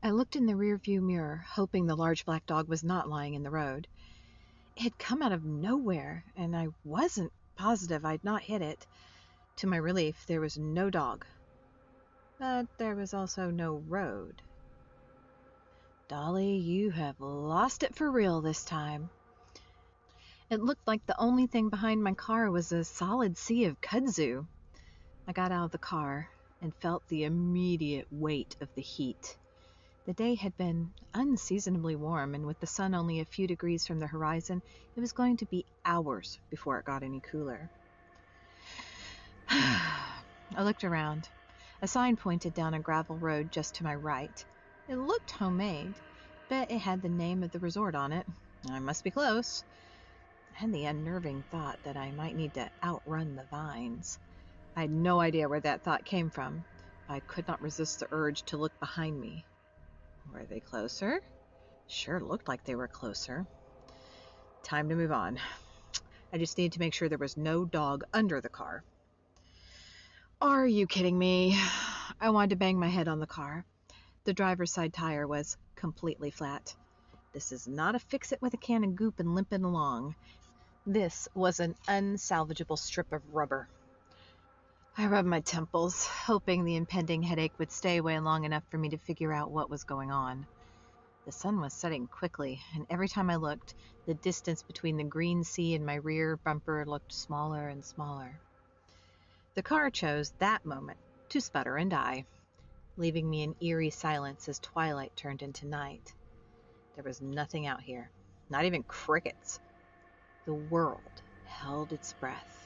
I looked in the rearview mirror, hoping the large black dog was not lying in the road. It had come out of nowhere, and I wasn't positive I'd not hit it. To my relief, there was no dog. But there was also no road. Dolly, you have lost it for real this time. It looked like the only thing behind my car was a solid sea of kudzu. I got out of the car and felt the immediate weight of the heat. The day had been unseasonably warm, and with the sun only a few degrees from the horizon, it was going to be hours before it got any cooler. I looked around. A sign pointed down a gravel road just to my right. It looked homemade, but it had the name of the resort on it. I must be close. I had the unnerving thought that I might need to outrun the vines. I had no idea where that thought came from. I could not resist the urge to look behind me. Were they closer? Sure looked like they were closer. Time to move on. I just needed to make sure there was no dog under the car. Are you kidding me? I wanted to bang my head on the car. The driver's side tire was completely flat. This is not a fix-it with a can of goop and limping along. This was an unsalvageable strip of rubber. I rubbed my temples, hoping the impending headache would stay away long enough for me to figure out what was going on. The sun was setting quickly, and every time I looked, the distance between the green sea and my rear bumper looked smaller and smaller. The car chose that moment to sputter and die, leaving me in eerie silence as twilight turned into night. There was nothing out here, not even crickets. The world held its breath.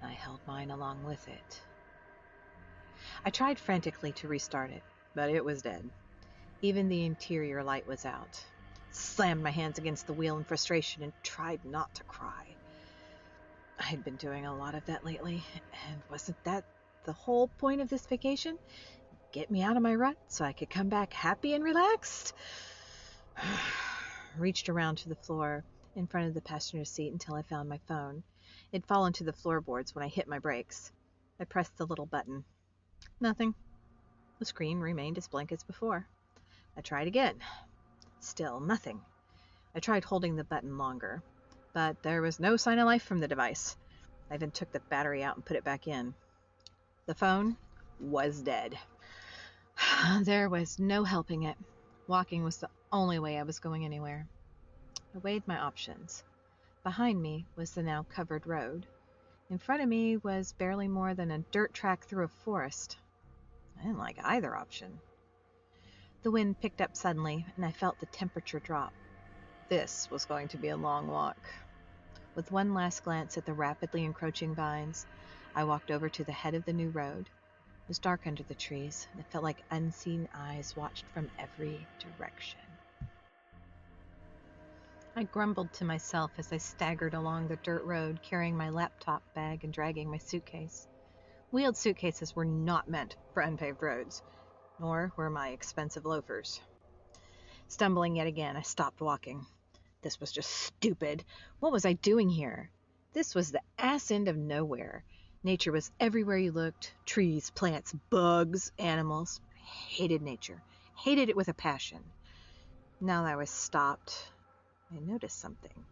I held mine along with it. I tried frantically to restart it, but it was dead. Even the interior light was out. Slammed my hands against the wheel in frustration and tried not to cry. I had been doing a lot of that lately, and wasn't that the whole point of this vacation? Get me out of my rut so I could come back happy and relaxed? Reached around to the floor in front of the passenger seat until I found my phone. It'd fallen to the floorboards when I hit my brakes. I pressed the little button. Nothing. The screen remained as blank as before. I tried again. Still nothing. I tried holding the button longer, but there was no sign of life from the device. I then took the battery out and put it back in. The phone was dead. There was no helping it. Walking was the only way I was going anywhere. I weighed my options. Behind me was the now covered road. In front of me was barely more than a dirt track through a forest. I didn't like either option. The wind picked up suddenly, and I felt the temperature drop. This was going to be a long walk. With one last glance at the rapidly encroaching vines, I walked over to the head of the new road. It was dark under the trees, and it felt like unseen eyes watched from every direction. I grumbled to myself as I staggered along the dirt road, carrying my laptop bag and dragging my suitcase. Wheeled suitcases were not meant for unpaved roads, nor were my expensive loafers. Stumbling yet again, I stopped walking. This was just stupid. What was I doing here? This was the ass end of nowhere. Nature was everywhere you looked. Trees, plants, bugs, animals. I hated nature. Hated it with a passion. Now that I was stopped, I noticed something.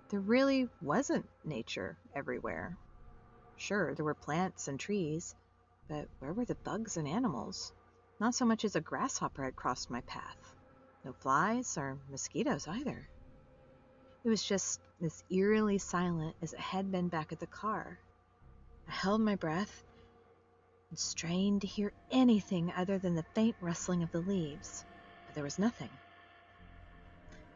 There really wasn't nature everywhere. Sure, there were plants and trees, but where were the bugs and animals? Not so much as a grasshopper had crossed my path. No flies or mosquitoes either. It was just as eerily silent as it had been back at the car. I held my breath and strained to hear anything other than the faint rustling of the leaves, but there was nothing.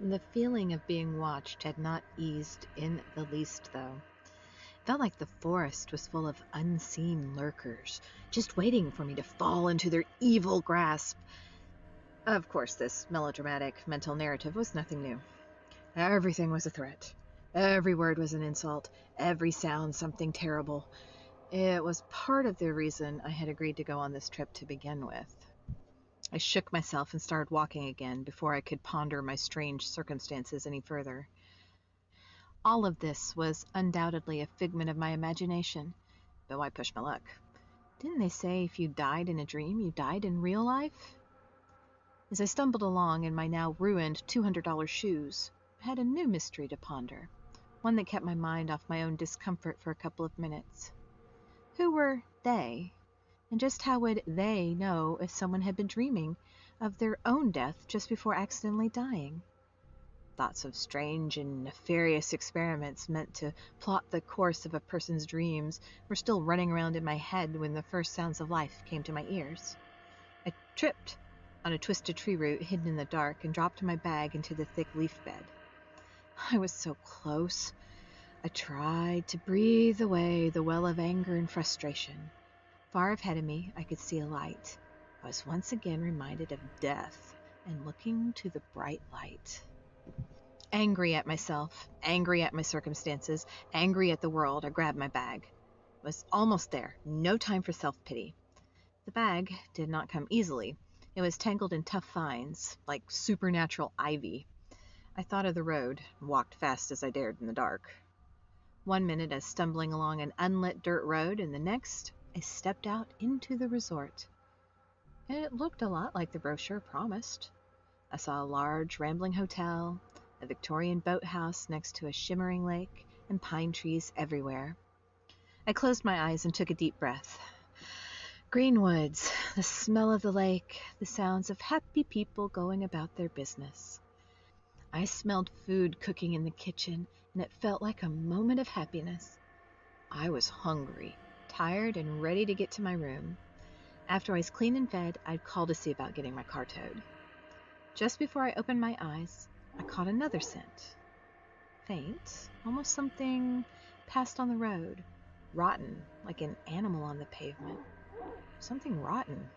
The feeling of being watched had not eased in the least, though. It felt like the forest was full of unseen lurkers, just waiting for me to fall into their evil grasp. Of course, this melodramatic mental narrative was nothing new. Everything was a threat. Every word was an insult. Every sound something terrible. It was part of the reason I had agreed to go on this trip to begin with. I shook myself and started walking again before I could ponder my strange circumstances any further. All of this was undoubtedly a figment of my imagination, but why push my luck? Didn't they say if you died in a dream, you died in real life? As I stumbled along in my now ruined $200 shoes, I had a new mystery to ponder, one that kept my mind off my own discomfort for a couple of minutes. Who were they? And just how would they know if someone had been dreaming of their own death just before accidentally dying? Thoughts of strange and nefarious experiments meant to plot the course of a person's dreams were still running around in my head when the first sounds of life came to my ears. I tripped on a twisted tree root hidden in the dark and dropped my bag into the thick leaf bed. I was so close. I tried to breathe away the well of anger and frustration. Far ahead of me, I could see a light. I was once again reminded of death and looking to the bright light. Angry at myself, angry at my circumstances, angry at the world, I grabbed my bag. I was almost there. No time for self-pity. The bag did not come easily. It was tangled in tough vines, like supernatural ivy. I thought of the road and walked fast as I dared in the dark. 1 minute I was stumbling along an unlit dirt road, and the next I stepped out into the resort. It looked a lot like the brochure promised. I saw a large, rambling hotel, a Victorian boathouse next to a shimmering lake, and pine trees everywhere. I closed my eyes and took a deep breath. Green woods, the smell of the lake, the sounds of happy people going about their business. I smelled food cooking in the kitchen, and it felt like a moment of happiness. I was hungry, tired, and ready to get to my room. After I was clean and fed, I'd call to see about getting my car towed. Just before I opened my eyes, I caught another scent. Faint, almost something passed on the road. Rotten, like an animal on the pavement. Something rotten.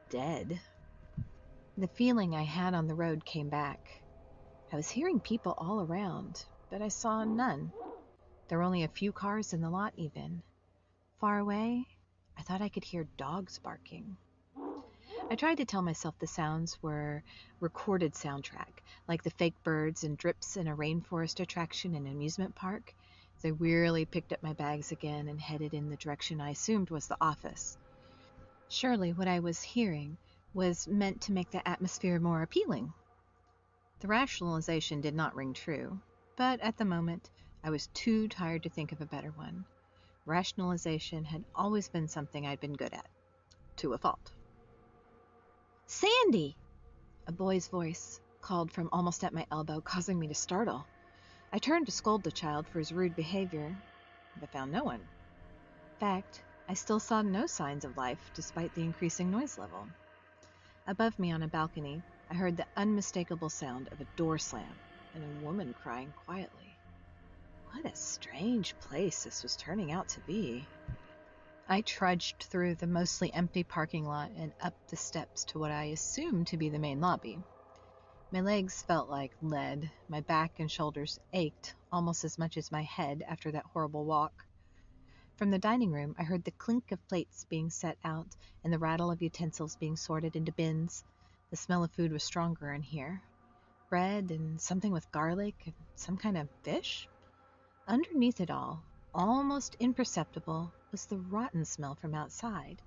Dead. The feeling I had on the road came back. I was hearing people all around, but I saw none. There were only a few cars in the lot even. Far away, I thought I could hear dogs barking. I tried to tell myself the sounds were recorded soundtrack, like the fake birds and drips in a rainforest attraction in an amusement park. As I wearily picked up my bags again and headed in the direction I assumed was the office. Surely what I was hearing was meant to make the atmosphere more appealing. The rationalization did not ring true, but at the moment I was too tired to think of a better one. Rationalization had always been something I'd been good at, to a fault. "Sandy!" A boy's voice called from almost at my elbow, causing me to startle. I turned to scold the child for his rude behavior, but found no one. In fact, I still saw no signs of life despite the increasing noise level. Above me on a balcony, I heard the unmistakable sound of a door slam and a woman crying quietly. What a strange place this was turning out to be. I trudged through the mostly empty parking lot and up the steps to what I assumed to be the main lobby. My legs felt like lead. My back and shoulders ached almost as much as my head after that horrible walk. From the dining room, I heard the clink of plates being set out and the rattle of utensils being sorted into bins. The smell of food was stronger in here. Bread and something with garlic and some kind of fish. Underneath it all, almost imperceptible, was the rotten smell from outside.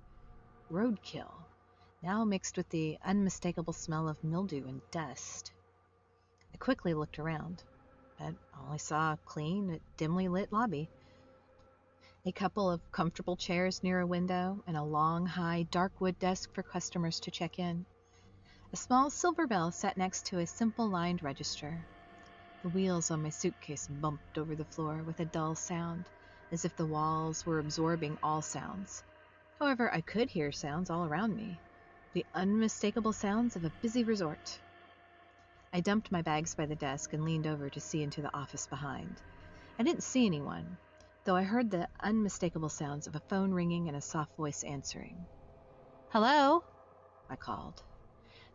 Roadkill, now mixed with the unmistakable smell of mildew and dust. I quickly looked around, but only saw a clean, dimly lit lobby. A couple of comfortable chairs near a window, and a long, high, dark wood desk for customers to check in. A small silver bell sat next to a simple lined register. The wheels on my suitcase bumped over the floor with a dull sound, as if the walls were absorbing all sounds. However, I could hear sounds all around me, the unmistakable sounds of a busy resort. I dumped my bags by the desk and leaned over to see into the office behind. I didn't see anyone, though I heard the unmistakable sounds of a phone ringing and a soft voice answering. "Hello?" I called.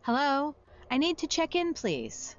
"Hello? I need to check in, please."